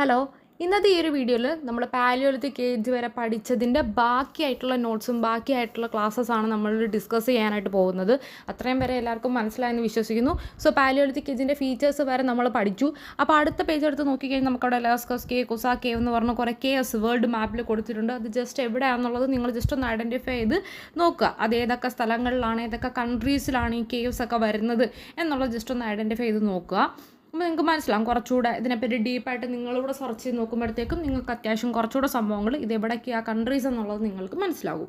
Hello, ഇന്നത്തെ ഈ ഒരു വീഡിയോയിൽ നമ്മൾ പാലിയോലിത്തിക് ഏജ് വരെ പഠിച്ചതിൻ്റെ ബാക്കിയായിട്ടുള്ള നോട്ട്സും ബാക്കിയായിട്ടുള്ള ക്ലാസ്സസാണ് നമ്മൾ ഡിസ്കസ് ചെയ്യാനായിട്ട് പോകുന്നത്. അത്രയും വരെ എല്ലാവർക്കും മനസ്സിലായെന്ന് വിശ്വസിക്കുന്നു. സോ പാലിയോലിത്തിക് ഏജിൻ്റെ ഫീച്ചേഴ്സ് വരെ നമ്മൾ പഠിച്ചു. അപ്പോൾ അടുത്ത പേജ് എടുത്ത് നോക്കിക്കഴിഞ്ഞാൽ നമുക്കവിടെ ലാസ്കസ് കേ, കുസാ കേവ് എന്ന് പറഞ്ഞ കുറേ കേവ്സ് വേൾഡ് മാപ്പിൽ കൊടുത്തിട്ടുണ്ട്. അത് ജസ്റ്റ് എവിടെയാണെന്നുള്ളത് നിങ്ങൾ ജസ്റ്റ് ഒന്ന് ഐഡൻറ്റിഫൈ ചെയ്ത് നോക്കുക. അത് ഏതൊക്കെ സ്ഥലങ്ങളിലാണ്, ഏതൊക്കെ കൺട്രീസിലാണ് ഈ കേവ്സ് ഒക്കെ വരുന്നത് എന്നുള്ളത് ജസ്റ്റ് ഒന്ന് ഐഡൻറ്റിഫൈ ചെയ്ത് നോക്കുക. അപ്പോൾ നിങ്ങൾക്ക് മനസ്സിലാവും കുറച്ചുകൂടെ ഇതിനെപ്പറ്റി ഡീപ്പായിട്ട് നിങ്ങളിവിടെ സെർച്ച് ചെയ്ത് നോക്കുമ്പോഴത്തേക്കും നിങ്ങൾക്ക് അത്യാവശ്യം കുറച്ചുകൂടെ സംഭവങ്ങൾ ഇത് എവിടേക്കാണ് കൺട്രീസ് എന്നുള്ളത് നിങ്ങൾക്ക് മനസ്സിലാവും.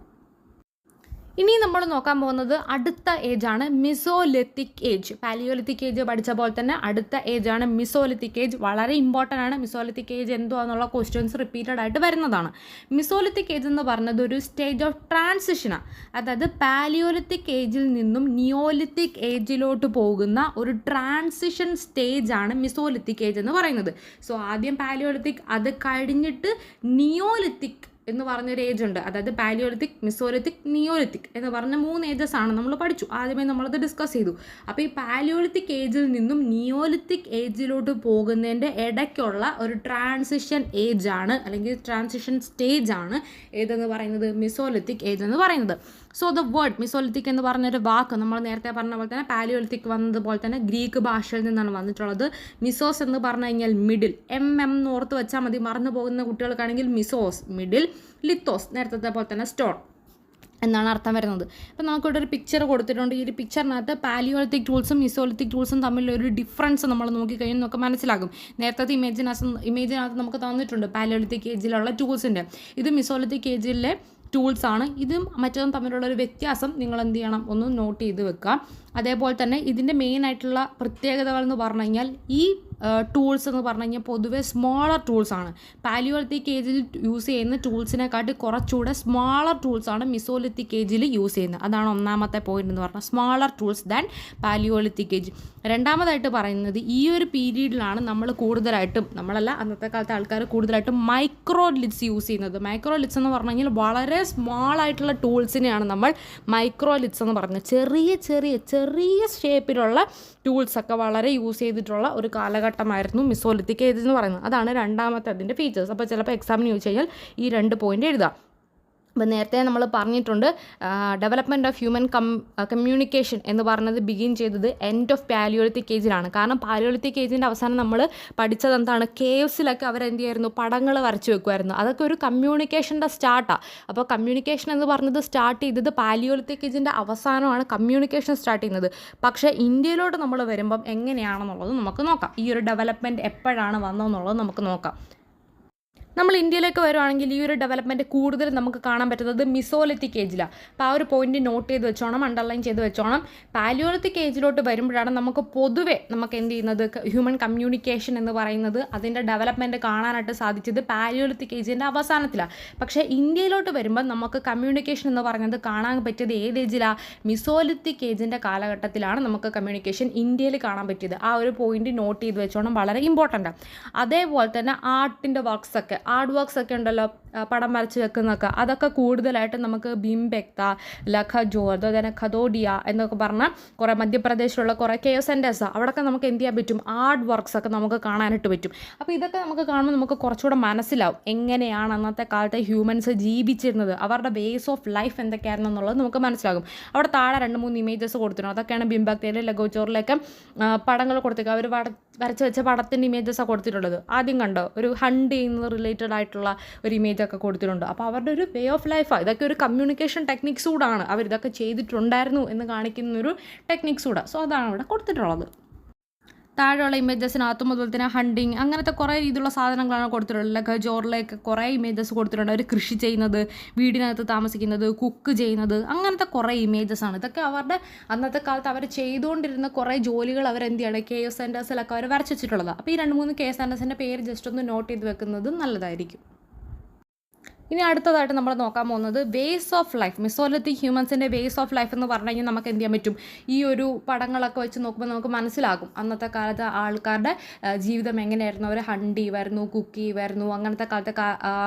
ഇനി നമ്മൾ നോക്കാൻ പോകുന്നത് അടുത്ത ഏജാണ് മിസോലിത്തിക് ഏജ്. പാലിയോലിത്തിക് ഏജ് പഠിച്ച പോലെ തന്നെ അടുത്ത ഏജാണ് മിസോലിത്തിക് ഏജ്. വളരെ ഇമ്പോർട്ടൻ്റ് ആണ്. മിസോലിത്തിക് ഏജ് എന്തുവാന്നുള്ള ക്വസ്റ്റ്യൻസ് റിപ്പീറ്റഡ് ആയിട്ട് വരുന്നതാണ്. മിസോലിത്തിക് ഏജ് എന്ന് പറഞ്ഞത് ഒരു സ്റ്റേജ് ഓഫ് ട്രാൻസിഷനാണ്. അതായത് പാലിയോലിത്തിക് ഏജിൽ നിന്നും നിയോലിത്തിക് ഏജിലോട്ട് പോകുന്ന ഒരു ട്രാൻസിഷൻ സ്റ്റേജാണ് മിസോലിത്തിക് ഏജ് എന്ന് പറയുന്നത്. സോ ആദ്യം പാലിയോലിത്തിക്, അത് കഴിഞ്ഞിട്ട് നിയോലിത്തിക് എന്ന് പറഞ്ഞൊരു ഏജ് ഉണ്ട്. അതായത് പാലിയോലിത്തിക്, മിസോലിത്തിക്, നിയോലിത്തിക് എന്ന് പറഞ്ഞ 3 ഏജസ് ആണ് നമ്മൾ പഠിച്ചു. ആദ്യമേ നമ്മളത് ഡിസ്കസ് ചെയ്തു. അപ്പോൾ ഈ പാലിയോലിത്തിക് ഏജിൽ നിന്നും നിയോലിത്തിക് ഏജിലോട്ട് പോകുന്നതിൻ്റെ ഇടയ്ക്കുള്ള ഒരു ട്രാൻസിഷൻ ഏജ് ആണ്, അല്ലെങ്കിൽ ട്രാൻസിഷൻ സ്റ്റേജ് ആണ് ഏതെന്ന് പറയുന്നത് മിസോലിത്തിക് ഏജ് എന്ന് പറയുന്നത്. സോ ദ വേർഡ് മിസോലിത്തിക് എന്ന് പറഞ്ഞൊരു വാക്ക് നമ്മൾ നേരത്തെ പറഞ്ഞ പോലെ തന്നെ പാലിയോലിത്തിക് വന്നതുപോലെ തന്നെ ഗ്രീക്ക് ഭാഷയിൽ നിന്നാണ് വന്നിട്ടുള്ളത്. മിസോസ് എന്ന് പറഞ്ഞു കഴിഞ്ഞാൽ മിഡിൽ, എന്ന് ഓർത്ത് വെച്ചാൽ മതി. മറന്നു പോകുന്ന കുട്ടികൾക്കാണെങ്കിൽ മിസോസ് മിഡിൽ, ലിത്തോസ് നേരത്തെ പോലെ തന്നെ സ്റ്റോൺ എന്നാണ് അർത്ഥം വരുന്നത്. അപ്പോൾ നമുക്കിവിടെ ഒരു പിക്ചർ കൊടുത്തിട്ടുണ്ട്. ഈ ഒരു പിക്ചറിനകത്ത് പാലിയോലിത്തിക് ടൂൾസും മിസോലിത്തിക് ടൂൾസും തമ്മിലൊരു ഡിഫറൻസ് നമ്മൾ നോക്കിക്കഴിഞ്ഞാൽ നമുക്ക് മനസ്സിലാകും. നേരത്തെ ഇമേജിനകത്ത് നമുക്ക് തന്നിട്ടുണ്ട് പാലിയോലിത്തിക് ഏജിലുള്ള ടൂൾസിൻ്റെ. ഇത് മിസോലിത്തിക് ഏജിലെ ടൂൾസ് ആണ്. ഇതും മറ്റതും തമ്മിലുള്ളൊരു വ്യത്യാസം നിങ്ങൾ എന്ത് ചെയ്യണം, ഒന്ന് നോട്ട് ചെയ്ത് വെക്കുക. അതേപോലെ തന്നെ ഇതിൻ്റെ മെയിൻ ആയിട്ടുള്ള പ്രത്യേകതകൾ എന്ന് പറഞ്ഞു കഴിഞ്ഞാൽ ഈ ടൂൾസ് എന്ന് പറഞ്ഞു കഴിഞ്ഞാൽ പൊതുവെ സ്മോളർ ടൂൾസാണ്. പാലിയോലിത്തിക് ഏജിൽ യൂസ് ചെയ്യുന്ന ടൂൾസിനെക്കാട്ടി കുറച്ചുകൂടെ സ്മോളർ ടൂൾസാണ് മിസോലിത്തിക് ഏജിൽ യൂസ് ചെയ്യുന്നത്. അതാണ് ഒന്നാമത്തെ പോയിന്റ് എന്ന് പറഞ്ഞാൽ, smaller tools than paleolithic age. രണ്ടാമതായിട്ട് പറയുന്നത് ഈ ഒരു പീരീഡിലാണ് നമ്മൾ കൂടുതലായിട്ടും, നമ്മളല്ല അന്നത്തെ കാലത്തെ ആൾക്കാർ കൂടുതലായിട്ടും മൈക്രോ ലിറ്റ്സ് യൂസ് ചെയ്യുന്നത്. മൈക്രോ ലിറ്റ്സ് എന്ന് പറഞ്ഞു കഴിഞ്ഞാൽ വളരെ സ്മോൾ ആയിട്ടുള്ള ടൂൾസിനെയാണ് നമ്മൾ മൈക്രോ ലിറ്റ്സ് എന്ന് പറഞ്ഞത്. ചെറിയ ഷേപ്പിലുള്ള ടൂൾസൊക്കെ വളരെ യൂസ് ചെയ്തിട്ടുള്ള ഒരു കാലഘട്ടമായിരുന്നു മിസോലിത്തിക് ഏജ് എന്ന് പറയുന്നത്. അതാണ് രണ്ടാമത്തെ അതിൻ്റെ ഫീച്ചേഴ്സ്. അപ്പോൾ ചിലപ്പോൾ എക്സാമിന് ചോദിച്ചു കഴിഞ്ഞാൽ ഈ 2 പോയിന്റ് എഴുതാം. അപ്പോൾ നേരത്തെ നമ്മൾ പറഞ്ഞിട്ടുണ്ട് ഡെവലപ്മെൻറ്റ് ഓഫ് ഹ്യൂമൻ കമ്മ്യൂണിക്കേഷൻ എന്ന് പറഞ്ഞത് ബിഗിൻ ചെയ്തത് എൻഡ് ഓഫ് പാലിയോലിത്തിക് ഏജിലാണ്. കാരണം പാലിയോലിത്തിക് ഏജിൻ്റെ അവസാനം നമ്മൾ പഠിച്ചത് എന്താണ്, കേവ്സിലൊക്കെ അവരെന്ത് ചെയ്യായിരുന്നു, പടങ്ങൾ വരച്ച് വെക്കുമായിരുന്നു. അതൊക്കെ ഒരു കമ്മ്യൂണിക്കേഷൻ്റെ സ്റ്റാർട്ടാണ്. അപ്പോൾ കമ്മ്യൂണിക്കേഷൻ എന്ന് പറഞ്ഞത് സ്റ്റാർട്ട് ചെയ്തത് പാലിയോലിത്തിക് ഏജിൻ്റെ അവസാനമാണ് കമ്മ്യൂണിക്കേഷൻ സ്റ്റാർട്ട് ചെയ്യുന്നത്. പക്ഷേ ഇന്ത്യയിലോട്ട് നമ്മൾ വരുമ്പം എങ്ങനെയാണെന്നുള്ളത് നമുക്ക് നോക്കാം. ഈ ഒരു ഡെവലപ്മെൻറ്റ് എപ്പോഴാണ് വന്നതെന്നുള്ളത് നമുക്ക് നോക്കാം. നമ്മൾ ഇന്ത്യയിലേക്ക് വരുവാണെങ്കിൽ ഈ ഒരു ഡെവലപ്മെൻറ്റ് കൂടുതൽ നമുക്ക് കാണാൻ പറ്റുന്നത് മിസോലിത്തിക് ഏജിലാണ്. അപ്പോൾ ആ ഒരു പോയിന്റ് നോട്ട് ചെയ്ത് വെച്ചോണം, അണ്ടർലൈൻ ചെയ്ത് വെച്ചോണം. പാലിയോലിത്തിക് ഏജിലോട്ട് വരുമ്പോഴാണ് നമുക്ക് പൊതുവെ നമുക്ക് എന്ത് ചെയ്യുന്നത്, ഹ്യൂമൻ കമ്മ്യൂണിക്കേഷൻ എന്ന് പറയുന്നത് അതിൻ്റെ ഡെവലപ്മെൻറ്റ് കാണാനായിട്ട് സാധിച്ചത് പാലിയോലിത്തിക് ഏജിൻ്റെ അവസാനത്തിലാണ്. പക്ഷേ ഇന്ത്യയിലോട്ട് വരുമ്പോൾ നമുക്ക് കമ്മ്യൂണിക്കേഷൻ എന്ന് പറയുന്നത് കാണാൻ പറ്റിയത് ഏത് ഏജിലാണ്, മിസോലിത്തിക് ഏജിൻ്റെ കാലഘട്ടത്തിലാണ് നമുക്ക് കമ്മ്യൂണിക്കേഷൻ ഇന്ത്യയിൽ കാണാൻ പറ്റിയത്. ആ ഒരു പോയിന്റ് നോട്ട് ചെയ്ത് വെച്ചോണം, വളരെ ഇമ്പോർട്ടൻ്റ്. അതേപോലെ തന്നെ ആർട്ട് വർക്ക്സ് ഒക്കെ ഉണ്ടല്ലോ, പടം വരച്ച് വെക്കുന്നതൊക്കെ, അതൊക്കെ കൂടുതലായിട്ട് നമുക്ക് ഭീംബെക്ത, ലഖജോ, അതുപോലെ തന്നെ ഖദോഡിയ എന്നൊക്കെ പറഞ്ഞാൽ കുറേ മധ്യപ്രദേശിലുള്ള കുറേ കേവ് സെൻറ്റേഴ്സാണ്. അവിടെയൊക്കെ നമുക്ക് എന്ത് ചെയ്യാൻ പറ്റും, ആർട്ട് വർക്ക്സ് ഒക്കെ നമുക്ക് കാണാനായിട്ട് പറ്റും. അപ്പോൾ ഇതൊക്കെ നമുക്ക് കാണുമ്പോൾ നമുക്ക് കുറച്ചുകൂടെ മനസ്സിലാവും എങ്ങനെയാണ് അന്നത്തെ കാലത്തെ ഹ്യൂമൻസ് ജീവിച്ചിരുന്നത്, അവരുടെ വേസ് ഓഫ് ലൈഫ് എന്തൊക്കെയായിരുന്നു എന്നുള്ളത് നമുക്ക് മനസ്സിലാകും. അവിടെ താഴെ 2-3 ഇമേജസ് കൊടുത്തിട്ടുണ്ട്. അതൊക്കെയാണ് ഭീംബെക്തയിലെ ലഖോജോറിലൊക്കെ പടങ്ങൾ കൊടുത്തേക്കുക. അവർ വരച്ച് വെച്ച പടത്തിൻ്റെ ഇമേജസാണ് കൊടുത്തിട്ടുള്ളത്. ആദ്യം കണ്ടോ, ഒരു ഹണ്ട് ചെയ്യുന്നത് റിലേറ്റഡ് ആയിട്ടുള്ള ഒരു ഇമേജൊക്കെ കൊടുത്തിട്ടുണ്ട്. അപ്പോൾ അവരുടെ ഒരു വേ ഓഫ് ലൈഫാണ്. ഇതൊക്കെ ഒരു കമ്മ്യൂണിക്കേഷൻ ടെക്നിക്സ് കൂടാണ്. അവരിതൊക്കെ ചെയ്തിട്ടുണ്ടായിരുന്നു എന്ന് കാണിക്കുന്നൊരു ടെക്നിക്സ് കൂടാണ്. സോ അതാണ് അവിടെ കൊടുത്തിട്ടുള്ളത്. താഴെയുള്ള ഇമേജസിനകത്തും അതുപോലെ തന്നെ ഹണ്ടിങ് അങ്ങനത്തെ കുറേ രീതിയിലുള്ള സാധനങ്ങളാണ് കൊടുത്തിട്ടുള്ളത്. ലഖജോറിലേക്ക് കുറേ ഇമേജസ് കൊടുത്തിട്ടുണ്ട്. അവർ കൃഷി ചെയ്യുന്നത്, വീടിനകത്ത് താമസിക്കുന്നത്, കുക്ക് ചെയ്യുന്നത്, അങ്ങനത്തെ കുറേ ഇമേജസാണ്. ഇതൊക്കെ അവരുടെ അന്നത്തെ കാലത്ത് അവർ ചെയ്തുകൊണ്ടിരുന്ന കുറേ ജോലികൾ അവരെന്ത് ചെയ്യണം, കേവ് സെൻറ്റേഴ്സിലൊക്കെ അവർ വരച്ച് വെച്ചിട്ടുള്ളതാണ്. അപ്പോൾ ഈ 2-3 കേവ് സെൻറ്റേഴ്സിൻ്റെ പേര് ജസ്റ്റ് ഒന്ന് നോട്ട് ചെയ്ത് വെക്കുന്നത് നല്ലതായിരിക്കും. ഇനി അടുത്തതായിട്ട് നമ്മൾ നോക്കാൻ പോകുന്നത് വേസ് ഓഫ് ലൈഫ്. മെസോലിത്തിക് ഹ്യൂമൻസിൻ്റെ വേസ് ഓഫ് ലൈഫ് എന്ന് പറഞ്ഞു കഴിഞ്ഞാൽ നമുക്ക് എന്ത് ചെയ്യാൻ പറ്റും, ഈ ഒരു പടങ്ങളൊക്കെ വെച്ച് നോക്കുമ്പോൾ നമുക്ക് മനസ്സിലാകും അന്നത്തെ കാലത്ത് ആൾക്കാരുടെ ജീവിതം എങ്ങനെയായിരുന്നു. അവർ ഹണ്ട് ചെയ്യുമായിരുന്നു, കുക്ക് ചെയ്യുമായിരുന്നു, അങ്ങനത്തെ കാലത്തെ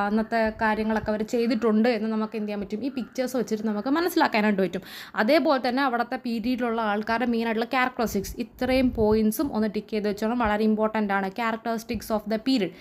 അന്നത്തെ കാര്യങ്ങളൊക്കെ അവർ ചെയ്തിട്ടുണ്ട് എന്ന് നമുക്ക് എന്ത് ചെയ്യാൻ പറ്റും, ഈ പിക്ചേഴ്സ് വെച്ചിട്ട് നമുക്ക് മനസ്സിലാക്കാനായിട്ട് പറ്റും. അതേപോലെ തന്നെ അവിടുത്തെ പീരീഡിലുള്ള ആൾക്കാരുടെ മെയിനായിട്ടുള്ള ക്യാരക്ടറിസ്റ്റിക്സ്, ഇത്രയും പോയിൻറ്റ്സും ഒന്ന് ടിക്ക് ചെയ്ത് വെച്ചോളം വളരെ ഇമ്പോർട്ടൻ്റ് ആണ്. Characteristics of the period,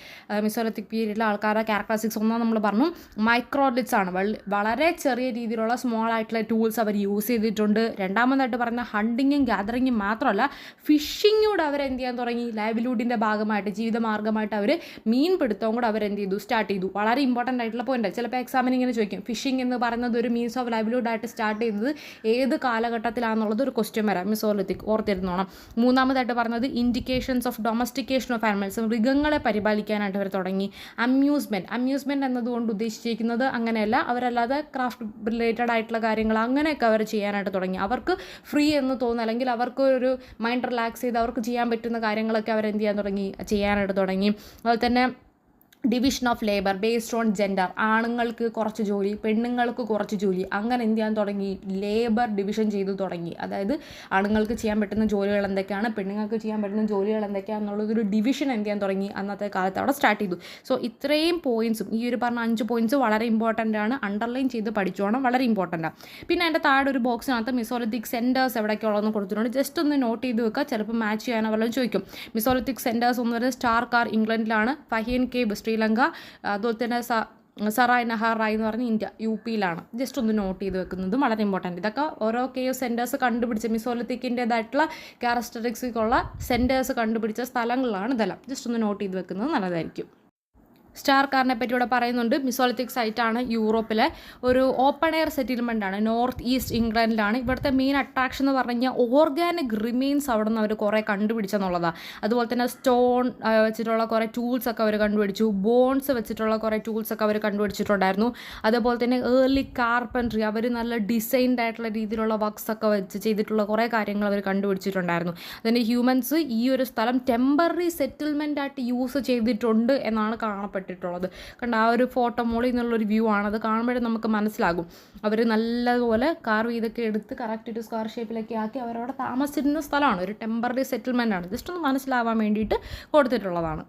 mesolithic പീരീഡിലെ ആൾക്കാരുടെ ക്യാരക്ടറിസ്റ്റിക്സ് ഒന്നും നമ്മൾ പറഞ്ഞു മൈക്രോലിറ്റ്സ് ആണ്. വളരെ ചെറിയ രീതിയിലുള്ള സ്മോൾ ആയിട്ടുള്ള ടൂൾസ് അവർ യൂസ് ചെയ്തിട്ടുണ്ട്. രണ്ടാമതായിട്ട് പറയുന്ന ഹണ്ടിങ്ങും ഗ്യാതറിങ്ങും മാത്രമല്ല, ഫിഷിംഗ് കൂടെ അവർ എന്ത് ചെയ്യാൻ തുടങ്ങി, ലൈവ്ലിഹുഡിൻ്റെ ഭാഗമായിട്ട് ജീവിതമാർഗ്ഗമായിട്ട് അവർ മീൻ പിടുത്തവും കൂടെ അവർ എന്ത് ചെയ്തു, സ്റ്റാർട്ട് ചെയ്തു. വളരെ ഇമ്പോർട്ടൻ്റ് ആയിട്ടുള്ള പോയിന്റ്. ചിലപ്പോൾ എക്സാമിന് ഇങ്ങനെ ചോദിക്കും, ഫിഷിംഗ് എന്ന് പറയുന്നത് ഒരു മീൻസ് ഓഫ് ലൈവ്ലിഹുഡായിട്ട് സ്റ്റാർട്ട് ചെയ്തത് ഏത് കാലഘട്ടത്തിലാണെന്നുള്ളത് ഒരു ക്വസ്റ്റ്യൻ വരാം, മെസോലിത്തിക്, ഓർത്തിരുന്നോണം. മൂന്നാമതായിട്ട് പറഞ്ഞത് indications of domestication of animals, മൃഗങ്ങളെ പരിപാലിക്കാനായിട്ട് അവർ തുടങ്ങി. അമ്യൂസ്മെൻറ്റ് എന്നതുകൊണ്ട് ഉദ്ദേശിച്ചിരിക്കുന്നത് അങ്ങനെയല്ല, അവരല്ലാതെ ക്രാഫ്റ്റ് റിലേറ്റഡ് ആയിട്ടുള്ള കാര്യങ്ങൾ അങ്ങനെയൊക്കെ അവർ ചെയ്യാനായിട്ട് തുടങ്ങി. അവർക്ക് ഫ്രീ എന്ന് തോന്നുന്നു, അല്ലെങ്കിൽ അവർക്ക് ഒരു മൈൻഡ് റിലാക്സ് ചെയ്ത് അവർക്ക് ചെയ്യാൻ പറ്റുന്ന കാര്യങ്ങളൊക്കെ അവർ എന്ത് ചെയ്യാനായിട്ട് തുടങ്ങി. അതുപോലെ തന്നെ division of labour based on gender, ആണുങ്ങൾക്ക് കുറച്ച് ജോലി, പെണ്ണുങ്ങൾക്ക് കുറച്ച് ജോലി, അങ്ങനെ എന്ത് ചെയ്യാൻ തുടങ്ങി, ലേബർ ഡിവിഷൻ ചെയ്തു തുടങ്ങി. അതായത് ആണുങ്ങൾക്ക് ചെയ്യാൻ പറ്റുന്ന ജോലികൾ എന്തൊക്കെയാണ്, പെണ്ണുങ്ങൾക്ക് ചെയ്യാൻ പറ്റുന്ന ജോലികൾ എന്തൊക്കെയാണെന്നുള്ളതൊരു ഡിവിഷൻ എന്ത് ചെയ്യാൻ തുടങ്ങി അന്നത്തെ കാലത്ത് അവിടെ സ്റ്റാർട്ട് ചെയ്തു. സോ ഇത്രയും പോയിൻറ്റ്സും, ഈ ഒരു പറഞ്ഞ 5 പോയിൻറ്റ്സ് വളരെ ഇമ്പോർട്ടൻ്റ് ആണ്, അണ്ടർലൈൻ ചെയ്ത് പഠിച്ചോണം, വളരെ ഇമ്പോർട്ടൻ്റ് ആണ്. പിന്നെ അതിൻ്റെ താഴെ ഒരു ബോക്സിനകത്ത് മെസോലിത്തിക് സെൻറ്റേഴ്സ് എവിടേക്കുള്ളതെന്ന് കൊടുത്തിട്ടുണ്ട്. ജസ്റ്റ് ഒന്ന് നോട്ട് ചെയ്ത് വെക്കുക, ചിലപ്പോൾ മാച്ച് ചെയ്യാൻ വല്ലതും ചോദിക്കും. മെസോലിത്തിക് സെൻറ്റേഴ്സ് എന്ന് പറയുന്നത് സ്റ്റാർകാർ ഇംഗ്ലണ്ടിലാണ്, ഫഹിയൻ കേബ് ശ്രീലങ്ക, അതുപോലെ തന്നെ സറായ് നഹാറായ് എന്ന് പറഞ്ഞ് ഇന്ത്യ UP-യിലാണ്. ജസ്റ്റ് ഒന്ന് നോട്ട് ചെയ്ത് വെക്കുന്നത് വളരെ ഇമ്പോർട്ടൻറ്റ്. ഇതൊക്കെ ഓരോ കേവ് സെൻറ്റേഴ്സ് കണ്ടുപിടിച്ച മെസോലിത്തിക്കിൻ്റേതായിട്ടുള്ള ക്യാരക്ടറിസ്റ്റിക്സ് ഉള്ള സെൻറ്റേഴ്സ് കണ്ടുപിടിച്ച സ്ഥലങ്ങളാണ് ഇതെല്ലാം. ജസ്റ്റ് ഒന്ന് നോട്ട് ചെയ്ത് വെക്കുന്നത് നല്ലതായിരിക്കും. സ്റ്റാർകാറിനെ പറ്റി ഇവിടെ പറയുന്നുണ്ട്. മെസോലിത്തിക് സൈറ്റാണ്, യൂറോപ്പിലെ ഒരു ഓപ്പൺ എയർ സെറ്റിൽമെൻ്റ് ആണ്, നോർത്ത് ഈസ്റ്റ് ഇംഗ്ലണ്ടിലാണ്. ഇവിടുത്തെ മെയിൻ അട്രാക്ഷൻ എന്ന് പറഞ്ഞു കഴിഞ്ഞാൽ ഓർഗാനിക് റിമെയിൻസ് അവിടെ നിന്ന് അവർ കുറേ കണ്ടുപിടിച്ചെന്നുള്ളതാണ്. അതുപോലെ തന്നെ സ്റ്റോൺ വെച്ചിട്ടുള്ള കുറേ ടൂൾസൊക്കെ അവർ കണ്ടുപിടിച്ചു, ബോൺസ് വെച്ചിട്ടുള്ള കുറേ ടൂൾസൊക്കെ അവർ കണ്ടുപിടിച്ചിട്ടുണ്ടായിരുന്നു. അതുപോലെ തന്നെ ഏർലി കാർപ്പൻട്രി, അവർ നല്ല ഡിസൈൻഡ് ആയിട്ടുള്ള രീതിയിലുള്ള വർക്ക്സൊക്കെ വെച്ച് ചെയ്തിട്ടുള്ള കുറേ കാര്യങ്ങൾ അവർ കണ്ടുപിടിച്ചിട്ടുണ്ടായിരുന്നു. അതിൻ്റെ ഹ്യൂമൻസ് ഈ ഒരു സ്ഥലം ടെമ്പററി സെറ്റിൽമെൻ്റ് ആയിട്ട് യൂസ് ചെയ്തിട്ടുണ്ട് എന്നാണ് കാണപ്പെടുന്നത്. കണ്ട ആ ഒരു ഫോട്ടോ മോളിൽ നിന്നുള്ളൊരു വ്യൂ ആണ്. അത് കാണുമ്പോഴേ നമുക്ക് മനസ്സിലാകും അവർ നല്ലതുപോലെ കാർവ് ചെയ്തൊക്കെ എടുത്ത് കറക്റ്റ് ഒരു സ്ക്വയർ ഷേപ്പിലൊക്കെ ആക്കി അവരവിടെ താമസിച്ചിരുന്ന സ്ഥലമാണ്, ഒരു ടെമ്പററി സെറ്റിൽമെൻ്റ് ആണ്. ജസ്റ്റ് ഒന്ന് മനസ്സിലാവാൻ വേണ്ടിയിട്ട് കൊടുത്തിട്ടുള്ളതാണ്.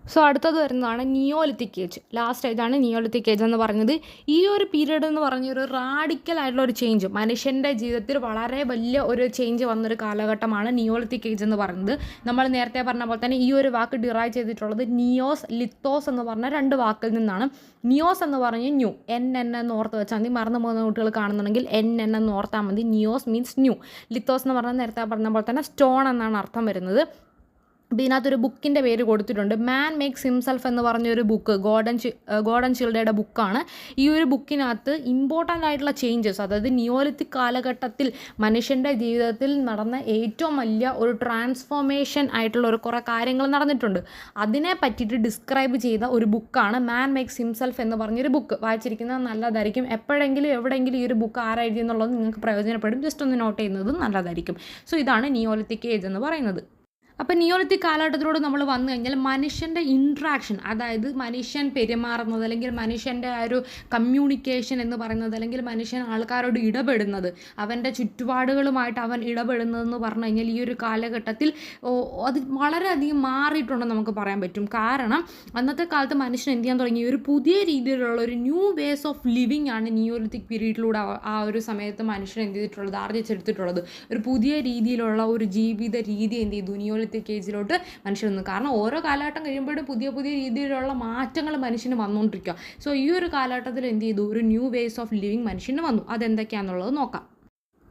സോ അടുത്തത് വരുന്നതാണ് നിയോലിത്തിക് ഏജ്. ലാസ്റ്റ് ഏജാണ് നിയോലിത്തിക് ഏജ് എന്ന് പറഞ്ഞത്. ഈ ഒരു പീരീഡ് എന്ന് പറഞ്ഞൊരു റാഡിക്കലായിട്ടുള്ള ഒരു ചേഞ്ച്, മനുഷ്യൻ്റെ ജീവിതത്തിൽ വളരെ വലിയ ഒരു ചേഞ്ച് വന്നൊരു കാലഘട്ടമാണ് നിയോലിത്തിക് ഏജ് എന്ന് പറയുന്നത്. നമ്മൾ നേരത്തെ പറഞ്ഞ പോലെ തന്നെ ഈ ഒരു വാക്ക് ഡിറൈവ് ചെയ്തിട്ടുള്ളത് നിയോസ്, ലിത്തോസ് എന്ന് പറഞ്ഞ 2 വാക്കിൽ നിന്നാണ്. നിയോസ് എന്ന് പറഞ്ഞ് ന്യൂ, NN എന്ന് ഓർത്ത് വെച്ചാൽ മതി. മറന്നു പോകുന്ന കുട്ടികൾ കാണുന്നുണ്ടെങ്കിൽ NN എന്ന് ഓർത്താൽ മതി. NIOS means new. ലിത്തോസ് എന്ന് പറഞ്ഞാൽ നേരത്തെ പറഞ്ഞ പോലെ തന്നെ സ്റ്റോൺ എന്നാണ് അർത്ഥം വരുന്നത്. ഇതിനകത്തൊരു ബുക്കിൻ്റെ പേര് കൊടുത്തിട്ടുണ്ട്, മാൻ മേക്സ് ഹിംസെൽഫ് എന്ന് പറഞ്ഞൊരു ബുക്ക്, ഗോർഡൻ ചിൽഡയുടെ ബുക്കാണ്. ഈ ഒരു ബുക്കിനകത്ത് ഇമ്പോർട്ടൻ്റ് ആയിട്ടുള്ള ചേഞ്ചസ്, അതായത് നിയോലിത്തിക് കാലഘട്ടത്തിൽ മനുഷ്യൻ്റെ ജീവിതത്തിൽ നടന്ന ഏറ്റവും വലിയ ഒരു ട്രാൻസ്ഫോർമേഷൻ ആയിട്ടുള്ള ഒരു കുറേ കാര്യങ്ങൾ നടന്നിട്ടുണ്ട്. അതിനെ പറ്റിയിട്ട് ഡിസ്ക്രൈബ് ചെയ്ത ഒരു ബുക്കാണ് മാൻ മേക്സ് ഹിംസെൽഫ് എന്ന് പറഞ്ഞൊരു ബുക്ക്. വായിച്ചിരിക്കുന്നത് നല്ലതായിരിക്കും. എപ്പോഴെങ്കിലും എവിടെയെങ്കിലും ഈ ഒരു ബുക്ക് ആരെഴുതി എന്നുള്ളത് നിങ്ങൾക്ക് പ്രയോജനപ്പെടും. ജസ്റ്റ് ഒന്ന് നോട്ട് ചെയ്യുന്നതും നല്ലതായിരിക്കും. സോ ഇതാണ് നിയോലിത്തിക് ഏജ് എന്ന് പറയുന്നത്. അപ്പോൾ നിയോലിത്തിക് കാലഘട്ടത്തിലൂടെ നമ്മൾ വന്നു കഴിഞ്ഞാൽ മനുഷ്യൻ്റെ ഇൻട്രാക്ഷൻ, അതായത് മനുഷ്യൻ പെരുമാറുന്നത്, അല്ലെങ്കിൽ മനുഷ്യൻ്റെ ആ ഒരു കമ്മ്യൂണിക്കേഷൻ എന്ന് പറയുന്നത്, അല്ലെങ്കിൽ മനുഷ്യൻ ആൾക്കാരോട് ഇടപെടുന്നത്, അവൻ്റെ ചുറ്റുപാടുകളുമായിട്ട് അവൻ ഇടപെടുന്നതെന്ന് പറഞ്ഞു കഴിഞ്ഞാൽ ഈ ഒരു കാലഘട്ടത്തിൽ അത് വളരെയധികം മാറിയിട്ടുണ്ടെന്ന് നമുക്ക് പറയാൻ പറ്റും. കാരണം അന്നത്തെ കാലത്ത് മനുഷ്യൻ എന്ത് ചെയ്യാൻ തുടങ്ങി, ഒരു പുതിയ രീതിയിലുള്ള ഒരു ന്യൂ വേസ് ഓഫ് ലിവിങ് ആണ് നിയോലിത്തിക് പീരീഡിലൂടെ ആ ഒരു സമയത്ത് മനുഷ്യൻ എന്ത് ചെയ്തിട്ടുള്ളത്, ആർജിച്ചെടുത്തിട്ടുള്ളത്. ഒരു പുതിയ രീതിയിലുള്ള ഒരു ജീവിത രീതി എന്ത് ചെയ്തു, നിയോലിത്തിക് ഏജിലോട്ട് മനുഷ്യൻ വന്നു. കാരണം ഓരോ കാലഘട്ടം കഴിയുമ്പോഴും പുതിയ പുതിയ രീതിയിലുള്ള മാറ്റങ്ങൾ മനുഷ്യന് വന്നുകൊണ്ടിരിക്കുക. സോ ഈ ഒരു കാലഘട്ടത്തിൽ എന്ത് ചെയ്തു, ഒരു ന്യൂ വേസ് ഓഫ് ലിവിങ് മനുഷ്യന് വന്നു. അതെന്തൊക്കെയാണെന്നുള്ളത് നോക്കാം.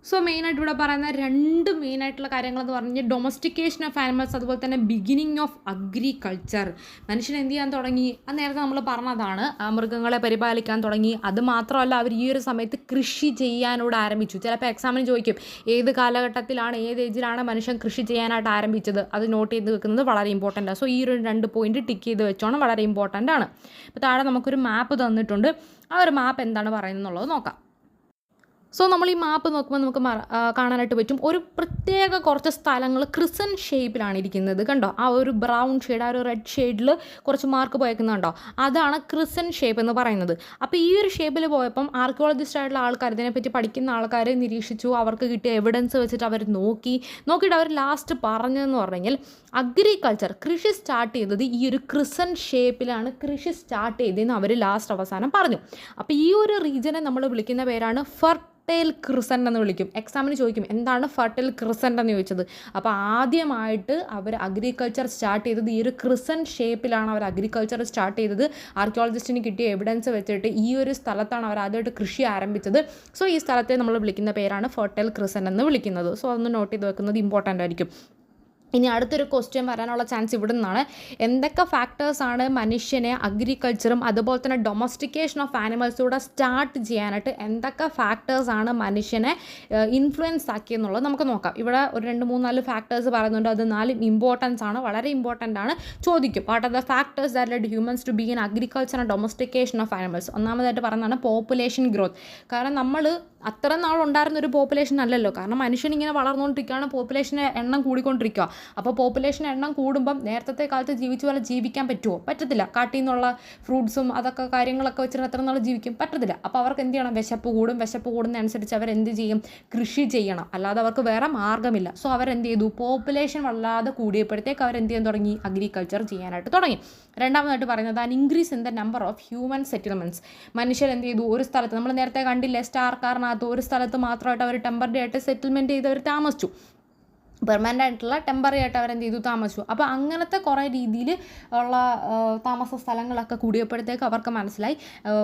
സോ മെയിനായിട്ട് ഇവിടെ പറയുന്ന 2 മെയിനായിട്ടുള്ള കാര്യങ്ങളെന്ന് പറഞ്ഞാൽ ഡൊമസ്റ്റിക്കേഷൻ ഓഫ് ആനിമൽസ്, അതുപോലെ തന്നെ ബിഗിനിങ് ഓഫ് അഗ്രികൾച്ചർ. മനുഷ്യൻ എന്ത് ചെയ്യാൻ തുടങ്ങി, അത് നേരത്തെ നമ്മൾ പറഞ്ഞതാണ്, മൃഗങ്ങളെ പരിപാലിക്കാൻ തുടങ്ങി. അത് മാത്രമല്ല, അവർ ഈ ഒരു സമയത്ത് കൃഷി ചെയ്യാനോട് ആരംഭിച്ചു. ചിലപ്പോൾ എക്സാമിന് ചോദിക്കും ഏത് കാലഘട്ടത്തിലാണ്, ഏത് ഏജിലാണ് മനുഷ്യൻ കൃഷി ചെയ്യാനായിട്ട് ആരംഭിച്ചത്. അത് നോട്ട് ചെയ്ത് വെക്കുന്നത് വളരെ ഇമ്പോർട്ടൻ്റ് ആണ്. സോ ഈ ഒരു 2 പോയിന്റ് ടിക്ക് ചെയ്ത് വെച്ചോണം, വളരെ ഇമ്പോർട്ടൻ്റ് ആണ്. അപ്പോൾ താഴെ നമുക്കൊരു മാപ്പ് തന്നിട്ടുണ്ട്. ആ ഒരു മാപ്പ് എന്താണ് പറയുന്നത് എന്നുള്ളത് നോക്കാം. സോ നമ്മൾ ഈ മാപ്പ് നോക്കുമ്പോൾ നമുക്ക് കാണാനായിട്ട് പറ്റും ഒരു പ്രത്യേക കുറച്ച് സ്ഥലങ്ങൾ ക്രിസൻ ഷേപ്പിലാണ് ഇരിക്കുന്നത്. കണ്ടോ, ആ ഒരു ബ്രൗൺ ഷെയ്ഡ്, ആ ഒരു റെഡ് ഷെയ്ഡിൽ കുറച്ച് മാർക്ക് പോയേക്കുന്നുണ്ടോ, അതാണ് ക്രിസൻ ഷേപ്പ് എന്ന് പറയുന്നത്. അപ്പോൾ ഈ ഒരു ഷേപ്പിൽ പോയപ്പം ആർക്കിയോളജിസ്റ്റ് ആയിട്ടുള്ള ആൾക്കാർ, ഇതിനെപ്പറ്റി പഠിക്കുന്ന ആൾക്കാരെ നിരീക്ഷിച്ചു, അവർക്ക് കിട്ടിയ എവിഡൻസ് വെച്ചിട്ട് അവർ നോക്കിയിട്ട് അവർ ലാസ്റ്റ് പറഞ്ഞതെന്ന് പറഞ്ഞെങ്കിൽ അഗ്രികൾച്ചർ, കൃഷി സ്റ്റാർട്ട് ചെയ്തത് ഈ ഒരു ക്രിസൻ ഷേപ്പിലാണ് കൃഷി സ്റ്റാർട്ട് ചെയ്തതെന്ന് അവർ ലാസ്റ്റ് അവസാനം പറഞ്ഞു. അപ്പോൾ ഈ ഒരു റീജിയനെ നമ്മൾ വിളിക്കുന്ന പേരാണ് ഫെർട്ടൈൽ ക്രിസൻ്റ് എന്ന് വിളിക്കും. എക്സാമിന് ചോദിക്കും എന്താണ് ഫെർട്ടൈൽ ക്രിസൻ്റ് എന്ന് ചോദിച്ചത്. അപ്പോൾ ആദ്യമായിട്ട് അവർ അഗ്രികൾച്ചർ സ്റ്റാർട്ട് ചെയ്തത് ഈ ഒരു ക്രിസൻ ഷേപ്പിലാണ് അവർ അഗ്രികൾച്ചർ സ്റ്റാർട്ട് ചെയ്തത്. ആർക്കിയോളജിസ്റ്റിന് കിട്ടിയ എവിഡൻസ് വെച്ചിട്ട് ഈ ഒരു സ്ഥലത്താണ് അവർ ആദ്യമായിട്ട് കൃഷി ആരംഭിച്ചത്. സോ ഈ സ്ഥലത്തെ നമ്മൾ വിളിക്കുന്ന പേരാണ് ഫെർട്ടൈൽ ക്രിസൻ്റ് എന്ന് വിളിക്കുന്നത്. സോ അതൊന്ന് നോട്ട് ചെയ്ത് വെക്കുന്നത് ഇമ്പോർട്ടൻ്റ് ആയിരിക്കും. ഇനി അടുത്തൊരു ക്വസ്റ്റ്യൻ വരാനുള്ള ചാൻസ് ഇവിടെ നിന്നാണ്. എന്തൊക്കെ ഫാക്ടേഴ്സാണ് മനുഷ്യനെ അഗ്രികൾച്ചറും അതുപോലെ തന്നെ ഡൊമസ്റ്റിക്കേഷൻ ഓഫ് ആനിമൽസൂടെ സ്റ്റാർട്ട് ചെയ്യാനായിട്ട് എന്തൊക്കെ ഫാക്ടേഴ്സാണ് മനുഷ്യനെ ഇൻഫ്ലുവൻസ് ആക്കിയെന്നുള്ളത് നമുക്ക് നോക്കാം. ഇവിടെ ഒരു 2, 3, 4 ഫാക്ടേഴ്സ് പറയുന്നുണ്ട്. അത് 4 ഇമ്പോർട്ടൻസ് ആണ്, വളരെ ഇമ്പോർട്ടൻ്റ് ആണ്. ചോദിക്കും what are the factors that led humans to begin agriculture and domestication of animals. ഒന്നാമതായിട്ട് പറയുന്നതാണ് പോപ്പുലേഷൻ ഗ്രോത്ത്. കാരണം നമ്മൾ അത്ര നാളുണ്ടായിരുന്ന ഒരു പോപ്പുലേഷൻ അല്ലല്ലോ. കാരണം മനുഷ്യൻ ഇങ്ങനെ വളർന്നുകൊണ്ടിരിക്കുകയാണ്, പോപ്പുലേഷൻ്റെ എണ്ണം കൂടിക്കൊണ്ടിരിക്കുക. അപ്പോൾ പോപ്പുലേഷൻ എണ്ണം കൂടുമ്പം നേരത്തെ കാലത്ത് ജീവിച്ച പോലെ ജീവിക്കാൻ പറ്റുമോ? പറ്റത്തില്ല. കാട്ടിൽ നിന്നുള്ള ഫ്രൂട്ട്സും അതൊക്കെ കാര്യങ്ങളൊക്കെ വെച്ചിട്ട് എത്ര നാൾ ജീവിക്കും? പറ്റത്തില്ല. അപ്പോൾ അവർക്ക് എന്ത് ചെയ്യണം? വിശപ്പ് കൂടുന്നതനുസരിച്ച് അവരെന്ത് ചെയ്യും? കൃഷി ചെയ്യണം, അല്ലാതെ അവർക്ക് വേറെ മാർഗ്ഗമില്ല. സോ അവരെന്ത് ചെയ്തു? പോപ്പുലേഷൻ വല്ലാതെ കൂടിയപ്പോഴത്തേക്ക് അവരെന്ത് ചെയ്യാൻ തുടങ്ങി? അഗ്രികൾച്ചർ ചെയ്യാനായിട്ട് തുടങ്ങി. രണ്ടാമതായിട്ട് പറയുന്നത് an increase in the number of human settlements. മനുഷ്യർ എന്ത് ചെയ്തു? ഒരു സ്ഥലത്ത്, നമ്മൾ നേരത്തെ കണ്ടില്ലേ സ്റ്റാർ കാറിനകത്ത്, ഒരു സ്ഥലത്ത് മാത്രമായിട്ട് അവർ ടെമ്പററി ആയിട്ട് സെറ്റിൽമെൻറ്റ് ചെയ്ത് അവർ താമസിച്ചു. പെർമനൻ്റ് ആയിട്ടുള്ള ടെമ്പററി ആയിട്ട് അവരെന്ത് ചെയ്തു? താമസിച്ചു. അപ്പോൾ അങ്ങനത്തെ കുറേ രീതിയിൽ ഉള്ള താമസ സ്ഥലങ്ങളൊക്കെ കൂടിയപ്പോഴത്തേക്ക് അവർക്ക് മനസ്സിലായി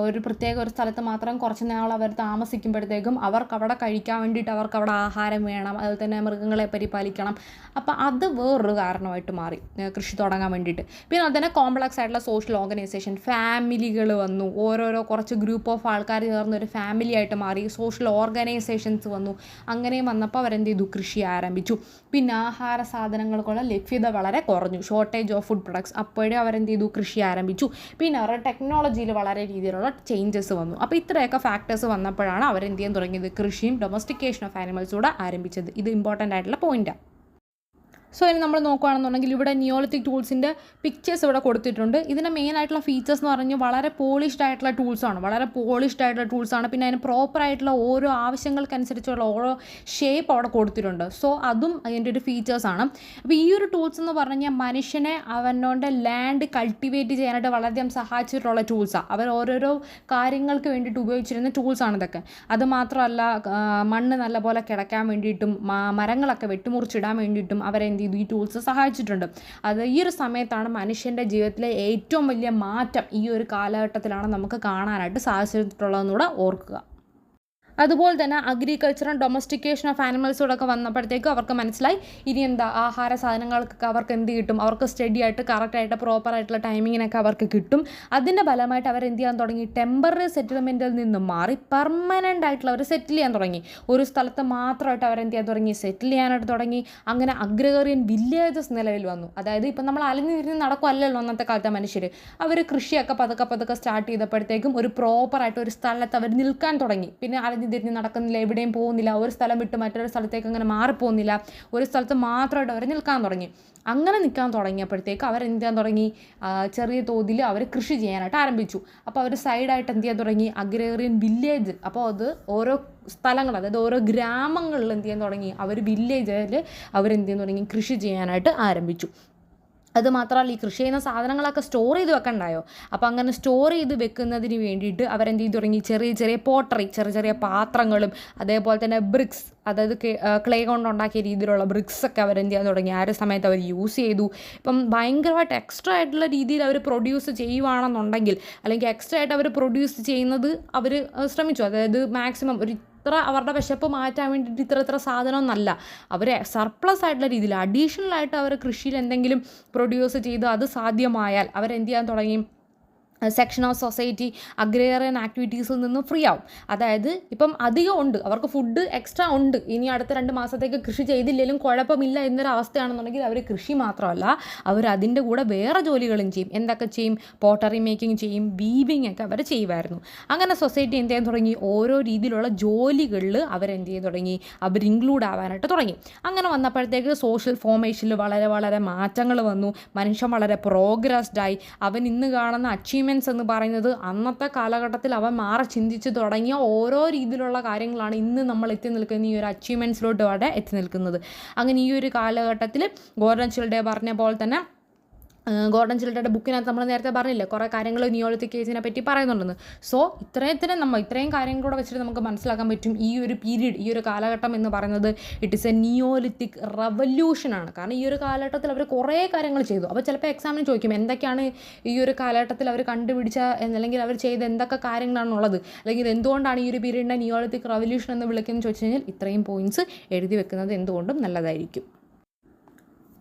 ഒരു പ്രത്യേക ഒരു സ്ഥലത്ത് മാത്രം കുറച്ച് നാൾ അവർ താമസിക്കുമ്പോഴത്തേക്കും അവർക്ക് അവിടെ കഴിക്കാൻ വേണ്ടിയിട്ട് അവർക്ക് അവിടെ ആഹാരം വേണം, അതുപോലെ തന്നെ മൃഗങ്ങളെ പരിപാലിക്കണം. അപ്പോൾ അത് വേറൊരു കാരണമായിട്ട് മാറി കൃഷി തുടങ്ങാൻ വേണ്ടിയിട്ട്. പിന്നെ അതുപോലെ തന്നെ കോംപ്ലക്സ് ആയിട്ടുള്ള സോഷ്യൽ ഓർഗനൈസേഷൻ, ഫാമിലികൾ വന്നു. ഓരോരോ കുറച്ച് ഗ്രൂപ്പ് ഓഫ് ആൾക്കാർ ചേർന്ന് ഒരു ഫാമിലി ആയിട്ട് മാറി. സോഷ്യൽ ഓർഗനൈസേഷൻസ് വന്നു. അങ്ങനെയും വന്നപ്പോൾ അവരെന്ത് ചെയ്തു? കൃഷി ആരംഭിച്ചു. പിന്നെ ആഹാര സാധനങ്ങൾക്കുള്ള ലഭ്യത വളരെ കുറഞ്ഞു, ഷോർട്ടേജ് ഓഫ് ഫുഡ് പ്രൊഡക്ട്സ്. അപ്പോഴേ അവരെന്ത് ചെയ്തു? കൃഷി ആരംഭിച്ചു. പിന്നെ അവരുടെ ടെക്നോളജിയിൽ വളരെ രീതിയിലുള്ള ചേഞ്ചസ് വന്നു. അപ്പോൾ ഇത്രയൊക്കെ ഫാക്ടേഴ്സ് വന്നപ്പോഴാണ് അവരെന്ത് ചെയ്യാൻ തുടങ്ങിയത്? കൃഷിയും ഡൊമസ്റ്റിക്കേഷൻ ഓഫ് ആനിമൽസൂടെ ആരംഭിച്ചത്. ഇത് ഇമ്പോർട്ടൻ്റ് ആയിട്ടുള്ള പോയിന്റാണ്. സോ ഇനി നമ്മൾ നോക്കുകയാണെന്നുണ്ടെങ്കിൽ ഇവിടെ നിയോളിത്തിക് ടൂൾസിൻ്റെ പിക്ചേഴ്സ് ഇവിടെ കൊടുത്തിട്ടുണ്ട്. ഇതിൻ്റെ മെയിൻ ആയിട്ടുള്ള ഫീച്ചേഴ്സ് എന്ന് പറഞ്ഞാൽ വളരെ പോളിഷ്ഡ് ആയിട്ടുള്ള ടൂൾസാണ്. പിന്നെ അതിന് പ്രോപ്പറായിട്ടുള്ള ഓരോ ആവശ്യങ്ങൾക്കനുസരിച്ചുള്ള ഓരോ ഷേപ്പ് അവിടെ കൊടുത്തിട്ടുണ്ട്. സോ അതും അതിൻ്റെ ഒരു ഫീച്ചേഴ്സാണ്. അപ്പോൾ ഈ ഒരു ടൂൾസ് എന്ന് പറഞ്ഞാൽ മനുഷ്യനെ അവനോൻ്റെ ലാൻഡ് കൾട്ടിവേറ്റ് ചെയ്യാനായിട്ട് വളരെയധികം സഹായിച്ചിട്ടുള്ള ടൂൾസാണ്. അവർ ഓരോരോ കാര്യങ്ങൾക്ക് വേണ്ടിയിട്ട് ഉപയോഗിച്ചിരുന്ന ടൂൾസാണ് ഇതൊക്കെ. അതുമാത്രമല്ല മണ്ണ് നല്ലപോലെ കിടക്കാൻ വേണ്ടിയിട്ടും മരങ്ങളൊക്കെ വെട്ടിമുറിച്ചിടാൻ വേണ്ടിയിട്ടും അവരെന്ത് ഈ ടൂൾസ് സഹായിച്ചിട്ടുണ്ട്. അത് ഈ ഒരു സമയത്താണ് മനുഷ്യൻ്റെ ജീവിതത്തിലെ ഏറ്റവും വലിയ മാറ്റം ഈ ഒരു കാലഘട്ടത്തിലാണ് നമുക്ക് കാണാനായിട്ട് സാധിച്ചിട്ടുള്ളതെന്നൂടെ ഓർക്കുക. അതുപോലെ തന്നെ അഗ്രികൾച്ചറും ഡൊമസ്റ്റിക്കേഷൻ ഓഫ് ആനിമൽസോടൊക്കെ വന്നപ്പോഴത്തേക്കും അവർക്ക് മനസ്സിലായി ഇനി എന്താ ആഹാര സാധനങ്ങൾക്കൊക്കെ അവർക്ക് എന്ത് കിട്ടും? അവർക്ക് സ്റ്റഡി ആയിട്ട് കറക്റ്റായിട്ട് പ്രോപ്പറായിട്ടുള്ള ടൈമിങ്ങിനൊക്കെ അവർക്ക് കിട്ടും. അതിൻ്റെ ഫലമായിട്ട് അവർ എന്ത് ചെയ്യാൻ തുടങ്ങി? ടെമ്പററി സെറ്റിൽമെൻറ്റിൽ നിന്നും മാറി പെർമനൻ്റ് ആയിട്ടുള്ള അവർ സെറ്റിൽ ചെയ്യാൻ തുടങ്ങി. ഒരു സ്ഥലത്ത് മാത്രമായിട്ട് അവർ എന്ത് ചെയ്യാൻ തുടങ്ങി? സെറ്റിൽ ചെയ്യാനായിട്ട് തുടങ്ങി. അങ്ങനെ അഗ്രേറിയൻ വില്ലേജസ് നിലവിൽ വന്നു. അതായത് ഇപ്പം നമ്മൾ അലഞ്ഞു തിരിഞ്ഞ് നടക്കുമല്ലല്ലോ അന്നത്തെ കാലത്തെ മനുഷ്യർ. അവർ കൃഷിയൊക്കെ പതുക്കെ സ്റ്റാർട്ട് ചെയ്തപ്പോഴത്തേക്കും ഒരു പ്രോപ്പറായിട്ട് ഒരു സ്ഥലത്ത് അവർ നിൽക്കാൻ തുടങ്ങി. പിന്നെ തിരിഞ്ഞ് നടക്കുന്നില്ല, എവിടെയും പോകുന്നില്ല, ഒരു സ്ഥലം വിട്ട് മറ്റൊരു സ്ഥലത്തേക്ക് അങ്ങനെ മാറിപ്പോകുന്നില്ല, ഒരു സ്ഥലത്ത് മാത്രമായിട്ട് അവർ നിൽക്കാൻ തുടങ്ങി. അങ്ങനെ നിൽക്കാൻ തുടങ്ങിയപ്പോഴത്തേക്ക് അവർ എന്ത് ചെയ്യാൻ തുടങ്ങി? ചെറിയ തോതിൽ അവർ കൃഷി ചെയ്യാനായിട്ട് ആരംഭിച്ചു. അപ്പോൾ അവർ സൈഡായിട്ട് എന്ത് ചെയ്യാൻ തുടങ്ങി? Agrarian village. അപ്പോൾ അത് ഓരോ സ്ഥലങ്ങൾ, അതായത് ഓരോ ഗ്രാമങ്ങളിൽ എന്ത് ചെയ്യാൻ തുടങ്ങി? അവർ വില്ലേജിൽ അവരെന്ത് ചെയ്യാൻ തുടങ്ങി? കൃഷി ചെയ്യാനായിട്ട് ആരംഭിച്ചു. അത് മാത്രമല്ല ഈ കൃഷി ചെയ്യുന്ന സാധനങ്ങളൊക്കെ സ്റ്റോർ ചെയ്ത് വെക്കണ്ടായോ? അപ്പോൾ അങ്ങനെ സ്റ്റോർ ചെയ്ത് വെക്കുന്നതിന് വേണ്ടിയിട്ട് അവരെന്ത് ചെയ്ത് തുടങ്ങി? ചെറിയ പോട്ടറി, ചെറിയ പാത്രങ്ങളും അതേപോലെ തന്നെ ബ്രിക്സ്, അതായത് ക്ലേ കൊണ്ടുണ്ടാക്കിയ രീതിയിലുള്ള ബ്രിക്സൊക്കെ അവരെന്ത് ചെയ്യാൻ തുടങ്ങി? ആ ഒരു സമയത്ത് അവർ യൂസ് ചെയ്തു. ഇപ്പം ഭയങ്കരമായിട്ട് എക്സ്ട്രാ ആയിട്ടുള്ള രീതിയിൽ അവർ പ്രൊഡ്യൂസ് ചെയ്യുവാണെന്നുണ്ടെങ്കിൽ, അല്ലെങ്കിൽ എക്സ്ട്രാ ആയിട്ട് അവർ പ്രൊഡ്യൂസ് ചെയ്യുന്നത് അവർ ശ്രമിച്ചു. അതായത് മാക്സിമം ഒരു അവരുടെ വിശപ്പ് മാറ്റാൻ വേണ്ടിയിട്ട് ഇത്ര സാധനമൊന്നല്ല, അവർ സർപ്ലസ് ആയിട്ടുള്ള രീതിയിൽ അഡീഷണൽ ആയിട്ട് അവർ കൃഷിയിൽ എന്തെങ്കിലും പ്രൊഡ്യൂസ് ചെയ്ത് അത് സാധ്യമായാൽ അവരെന്ത് ചെയ്യാൻ തുടങ്ങി? സെക്ഷൻ ഓഫ് സൊസൈറ്റി അഗ്രേറിയൻ ആക്ടിവിറ്റീസിൽ നിന്ന് ഫ്രീ ആവും. അതായത് ഇപ്പം അധികം ഉണ്ട്, അവർക്ക് ഫുഡ് എക്സ്ട്രാ ഉണ്ട്, ഇനി അടുത്ത 2 മാസത്തേക്ക് കൃഷി ചെയ്തില്ലെങ്കിലും കുഴപ്പമില്ല എന്നൊരു അവസ്ഥയാണെന്നുണ്ടെങ്കിൽ അവർ കൃഷി മാത്രമല്ല അവർ അതിൻ്റെ കൂടെ വേറെ ജോലികളും ചെയ്യും. എന്തൊക്കെ ചെയ്യും? പോട്ടറി മേക്കിംഗ് ചെയ്യും, വീവിങ് ഒക്കെ അവർ ചെയ്യുമായിരുന്നു. അങ്ങനെ സൊസൈറ്റി എന്ത് ചെയ്യാൻ തുടങ്ങി? ഓരോ രീതിയിലുള്ള ജോലികളിൽ അവരെന്ത് ചെയ്യാൻ തുടങ്ങി? അവർ ഇൻക്ലൂഡ് ആവാനായിട്ട് തുടങ്ങി. അങ്ങനെ വന്നപ്പോഴത്തേക്ക് സോഷ്യൽ ഫോർമേഷനിൽ വളരെ വളരെ മാറ്റങ്ങൾ വന്നു. മനുഷ്യൻ വളരെ പ്രോഗ്രസ്ഡായി. അവൻ ഇന്ന് കാണുന്ന അച്ചീവ്മെൻറ്റ്സ് എന്ന് പറയുന്നത് അന്നത്തെ കാലഘട്ടത്തിൽ അവൻ മാറി ചിന്തിച്ച് തുടങ്ങിയ ഓരോ രീതിയിലുള്ള കാര്യങ്ങളാണ് ഇന്ന് നമ്മൾ എത്തി നിൽക്കുന്ന ഈ ഒരു അച്ചീവ്മെൻറ്റ്സിലോട്ട് വരെ എത്തി നിൽക്കുന്നത്. അങ്ങനെ ഈ ഒരു കാലഘട്ടത്തിൽ ഗോർഡൻ ചിൽഡ്രൻ പറഞ്ഞ പോലെ തന്നെ ഗോർഡൻ ചിൽഡ്രൻ്റെ ബുക്കിനകത്ത് നമ്മൾ നേരത്തെ പറഞ്ഞില്ലേ കുറേ കാര്യങ്ങൾ നിയോളിത്തിക് ഏജിനെ പറ്റി പറയുന്നുണ്ടെന്ന്. സോ ഇത്രയും കാര്യങ്ങളൂടെ വെച്ചിട്ട് നമുക്ക് മനസ്സിലാക്കാൻ പറ്റും ഈ ഒരു പീരീഡ്, ഈ ഒരു കാലഘട്ടം എന്ന് പറയുന്നത് ഇറ്റ് ഈസ് എ നിയോളിത്തിക് റവല്യൂഷനാണ്. കാരണം ഈ ഒരു കാലഘട്ടത്തിൽ അവർ കുറേ കാര്യങ്ങൾ ചെയ്തു. അപ്പോൾ ചിലപ്പോൾ എക്സാമിന് ചോദിക്കും എന്തൊക്കെയാണ് ഈ ഒരു കാലഘട്ടത്തിൽ അവർ കണ്ടുപിടിച്ച അല്ലെങ്കിൽ അവർ ചെയ്ത എന്തൊക്കെ കാര്യങ്ങളാണുള്ളത്, അല്ലെങ്കിൽ എന്തുകൊണ്ടാണ് ഈ ഒരു പീരീഡിനെ നിയോളിത്തിക് റവല്യൂഷൻ എന്ന് വിളിക്കുന്നത് ചോദിച്ചു കഴിഞ്ഞാൽ ഇത്രയും പോയിൻറ്റ്സ് എഴുതി വെക്കുന്നത് എന്തുകൊണ്ടും നല്ലതായിരിക്കും.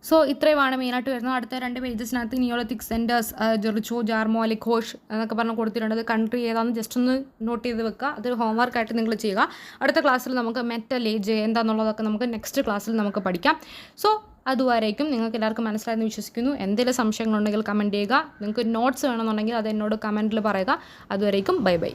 സോ ഇത്രയുമാണ് മെയിനായിട്ട് വരുന്നത്. അടുത്ത 2 പേജസിനകത്ത് നിയോളിത്തിക് സെൻറ്റേഴ്സ്, ജെറിച്ചോ, ജാർമോ, ലിഖോഷ് എന്നൊക്കെ പറഞ്ഞ് കൊടുത്തിട്ടുണ്ട്. കൺട്രി ഏതാണെന്ന് ജസ്റ്റ് ഒന്ന് നോട്ട് ചെയ്ത് വെക്കുക. അതൊരു ഹോംവർക്കായിട്ട് നിങ്ങൾ ചെയ്യുക. അടുത്ത ക്ലാസ്സിൽ നമുക്ക് മെറ്റൽ ഏജ് എന്താണെന്നുള്ളതൊക്കെ നമുക്ക് നെക്സ്റ്റ് ക്ലാസ്സിൽ നമുക്ക് പഠിക്കാം. സോ അതുവരേക്കും നിങ്ങൾക്ക് എല്ലാവർക്കും മനസ്സിലായെന്ന് വിശ്വസിക്കുന്നു. എന്തെങ്കിലും സംശയങ്ങളുണ്ടെങ്കിൽ കമൻറ്റ് ചെയ്യുക. നിങ്ങൾക്ക് നോട്ട്സ് വേണമെന്നുണ്ടെങ്കിൽ അത് എന്നോട് കമൻറ്റിൽ പറയുക. അതുവരേക്കും ബൈ ബൈ.